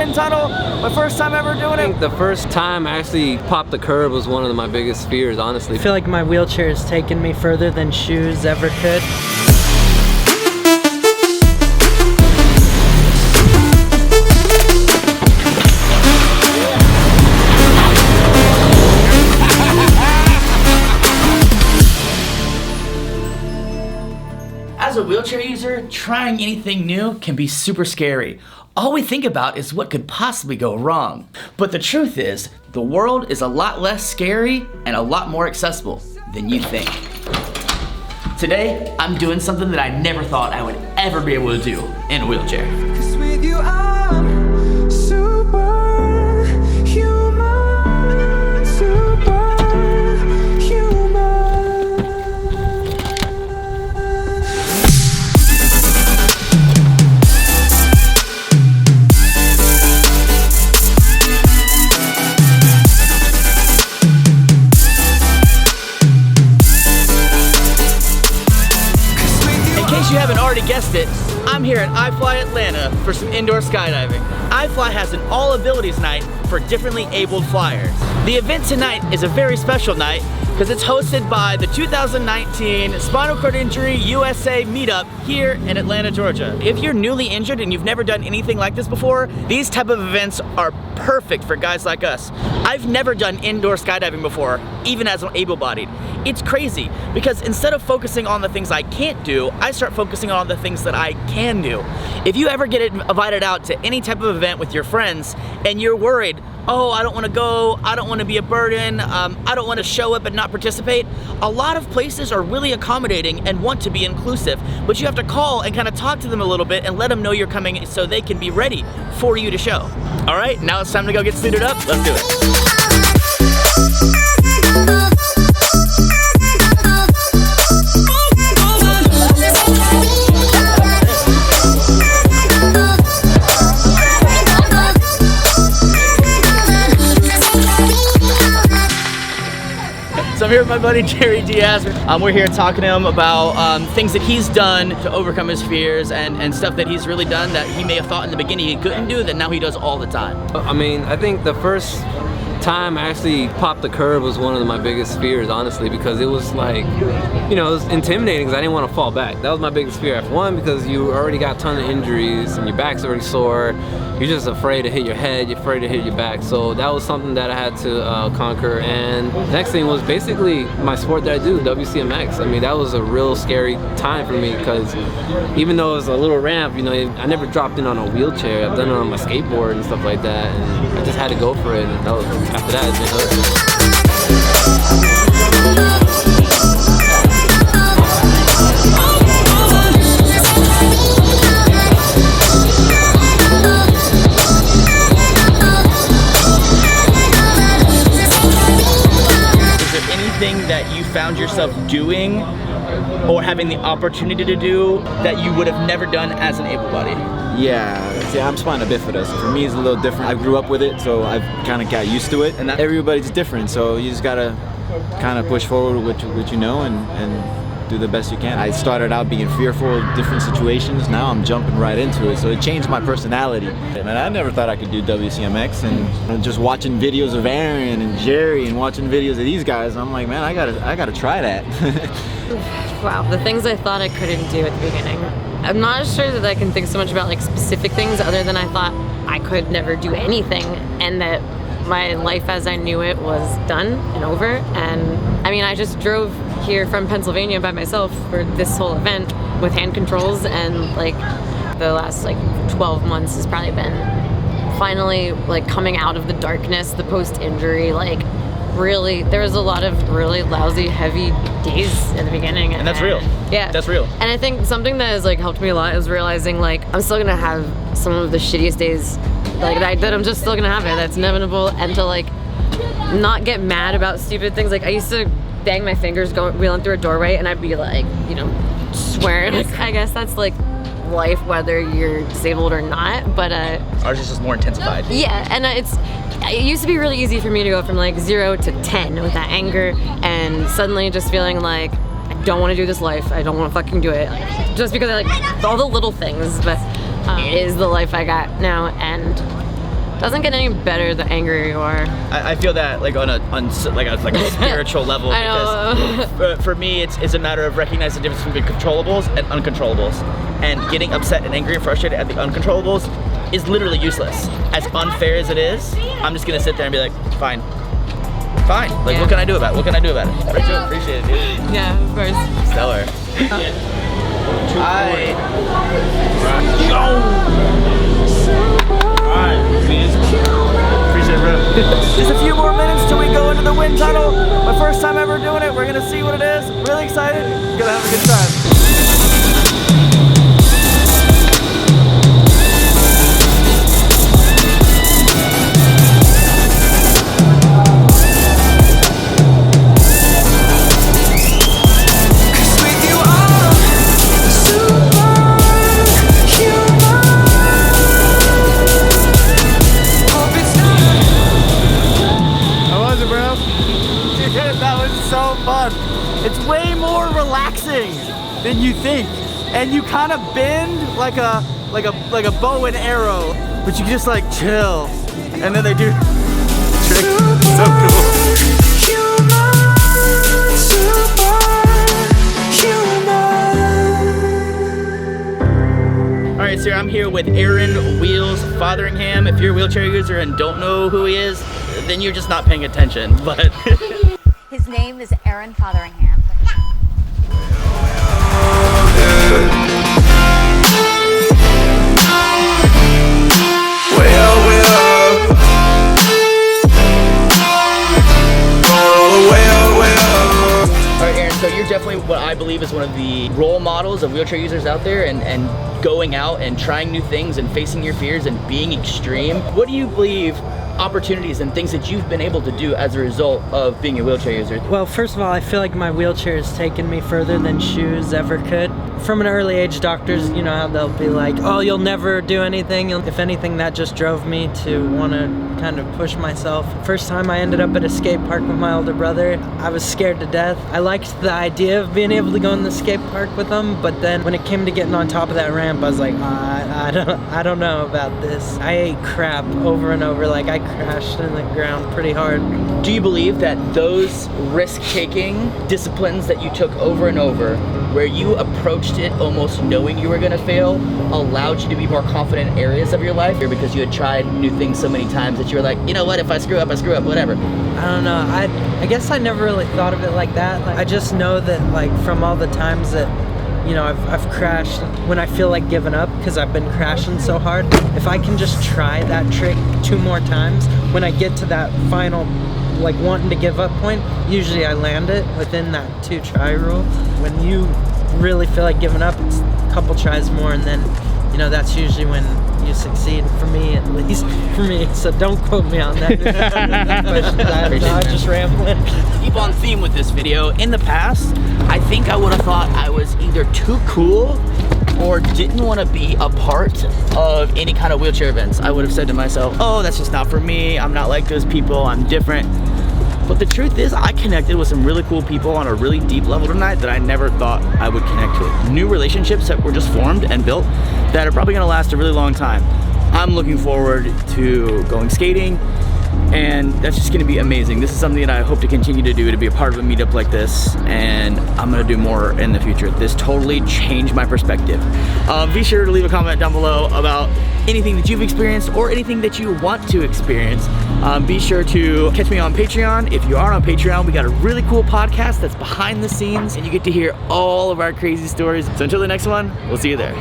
wind tunnel. My first time ever doing it. The first time I actually popped the curb was one of my biggest fears, honestly. I feel like my wheelchair has taken me further than shoes ever could. As a wheelchair user, trying anything new can be super scary. All we think about is what could possibly go wrong. But the truth is, the world is a lot less scary and a lot more accessible than you think. Today, I'm doing something that I never thought I would ever be able to do in a wheelchair. 'Cause with you, I'm superhuman, superhuman. If you haven't already guessed it, I'm here at iFly Atlanta for some indoor skydiving. iFly has an all abilities night for differently abled flyers. The event tonight is a very special night because it's hosted by the 2019 Spinal Cord Injury USA Meetup here in Atlanta, Georgia. If you're newly injured and you've never done anything like this before, these type of events are perfect for guys like us. I've never done indoor skydiving before, even as an able-bodied. It's crazy because instead of focusing on the things I can't do, I start focusing on the things that I can do. If you ever get invited out to any type of event with your friends and you're worried, oh, I don't want to go, I don't want to be a burden, I don't want to show up and not participate, a lot of places are really accommodating and want to be inclusive, but you have to call and kind of talk to them a little bit and let them know you're coming so they can be ready for you to show. All right, now it's time to go get suited up. Let's do it. So I'm here with my buddy Jerry Diaz. We're here talking to him about things that he's done to overcome his fears and stuff that he's really done that he may have thought in the beginning he couldn't do that now he does all the time. I mean, I think the first time I actually popped the curb was one of my biggest fears, honestly, because it was like, you know, it was intimidating because I didn't want to fall back. That was my biggest fear. One, because you already got a ton of injuries and your back's already sore. You're just afraid to hit your head, you're afraid to hit your back. So that was something that I had to conquer. And the next thing was basically my sport that I do, WCMX. I mean, that was a real scary time for me because even though it was a little ramp, you know, I never dropped in on a wheelchair. I've done it on my skateboard and stuff like that. And I just had to go for it. And that was, after that, it's been hooked. That you found yourself doing or having the opportunity to do that you would have never done as an able-bodied? Yeah, see, I'm spinal bifida, so for me it's a little different. I grew up with it, so I've kind of got used to it. And everybody's different, so you just gotta kind of push forward with what you know and do the best you can. I started out being fearful of different situations. Now I'm jumping right into it, so it changed my personality. And I never thought I could do WCMX, and just watching videos of Aaron and Jerry and watching videos of these guys, I'm like, man, I gotta try that. Wow, the things I thought I couldn't do at the beginning. I'm not sure that I can think so much about like specific things other than I thought I could never do anything and that my life as I knew it was done and over. And I mean, I just drove here from Pennsylvania by myself for this whole event with hand controls, and like the last like 12 months has probably been finally like coming out of the darkness, the post-injury, like really, there was a lot of really lousy, heavy days in the beginning. And that's real. Yeah. That's real. And I think something that has like helped me a lot is realizing like I'm still gonna have some of the shittiest days like that I'm just still gonna have it. That's inevitable, and to like not get mad about stupid things. Like I used to bang my fingers wheeling through a doorway and I'd be like, you know, swearing. I guess that's like life whether you're disabled or not, but ours is just more intensified. Yeah, and it used to be really easy for me to go from like 0 to 10 with that anger, and suddenly just feeling like I don't want to do this life, I don't want to fucking do it, just because I like all the little things, but it is the life I got now, and Doesn't get any better the angrier you are. I feel that like on a spiritual level. I know. Because for me, it's a matter of recognizing the difference between controllables and uncontrollables. And getting upset and angry and frustrated at the uncontrollables is literally useless. As unfair as it is, I'm just gonna sit there and be like, fine. Like, Yeah. what can I do about it? What can I do about it? Appreciate it, dude. Yeah, of course. Stellar. Appreciate it, bro. Just a few more minutes till we go into the wind tunnel. My first time ever doing it. We're gonna see what it is. Really excited. Gonna have a good time. So fun. It's way more relaxing than you think, and you kind of bend like a bow and arrow, but you can just like chill, and then they do tricks. So cool. All right, so I'm here with Aaron Wheels Fotheringham. If you're a wheelchair user and don't know who he is, then you're just not paying attention. But his name is Aaron Fotheringham. Alright, Aaron, so you're definitely what I believe is one of the role models of wheelchair users out there, and going out and trying new things and facing your fears and being extreme. What do you believe opportunities and things that you've been able to do as a result of being a wheelchair user? Well, first of all, I feel like my wheelchair has taken me further than shoes ever could. From an early age, doctors, you know how they'll be like, oh, you'll never do anything. If anything, that just drove me to want to kind of push myself. First time I ended up at a skate park with my older brother, I was scared to death. I liked the idea of being able to go in the skate park with him, but then when it came to getting on top of that ramp, I was like, I don't know about this. I ate crap over and over. Like, I crashed in the ground pretty hard. Do you believe that those risk-taking disciplines that you took over and over, where you approached it almost knowing you were gonna fail, allowed you to be more confident in areas of your life, or because you had tried new things so many times that you were like, you know what, if I screw up, whatever? I don't know. I guess I never really thought of it like that. Like, I just know that, like, from all the times that, you know, I've crashed when I feel like giving up because I've been crashing so hard. If I can just try that trick 2 more times, when I get to that final, like, wanting to give up point, usually I land it within that 2 try rule. When you really feel like giving up, it's a couple tries more, and then, you know, that's usually when you succeed, for me at least. For me, so don't quote me on that. I'm just rambling. Keep on theme with this video. In the past, I think I would have thought I was either too cool or didn't want to be a part of any kind of wheelchair events. I would have said to myself, oh, that's just not for me. I'm not like those people. I'm different. But the truth is, I connected with some really cool people on a really deep level tonight that I never thought I would connect with. New relationships that were just formed and built that are probably gonna last a really long time. I'm looking forward to going skating, and that's just gonna be amazing. This is something that I hope to continue to do, to be a part of a meetup like this, and I'm gonna do more in the future. This totally changed my perspective. Be sure to leave a comment down below about anything that you've experienced or anything that you want to experience. Be sure to catch me on Patreon. If you are on Patreon, we got a really cool podcast that's behind the scenes, and you get to hear all of our crazy stories. So until the next one, we'll see you there.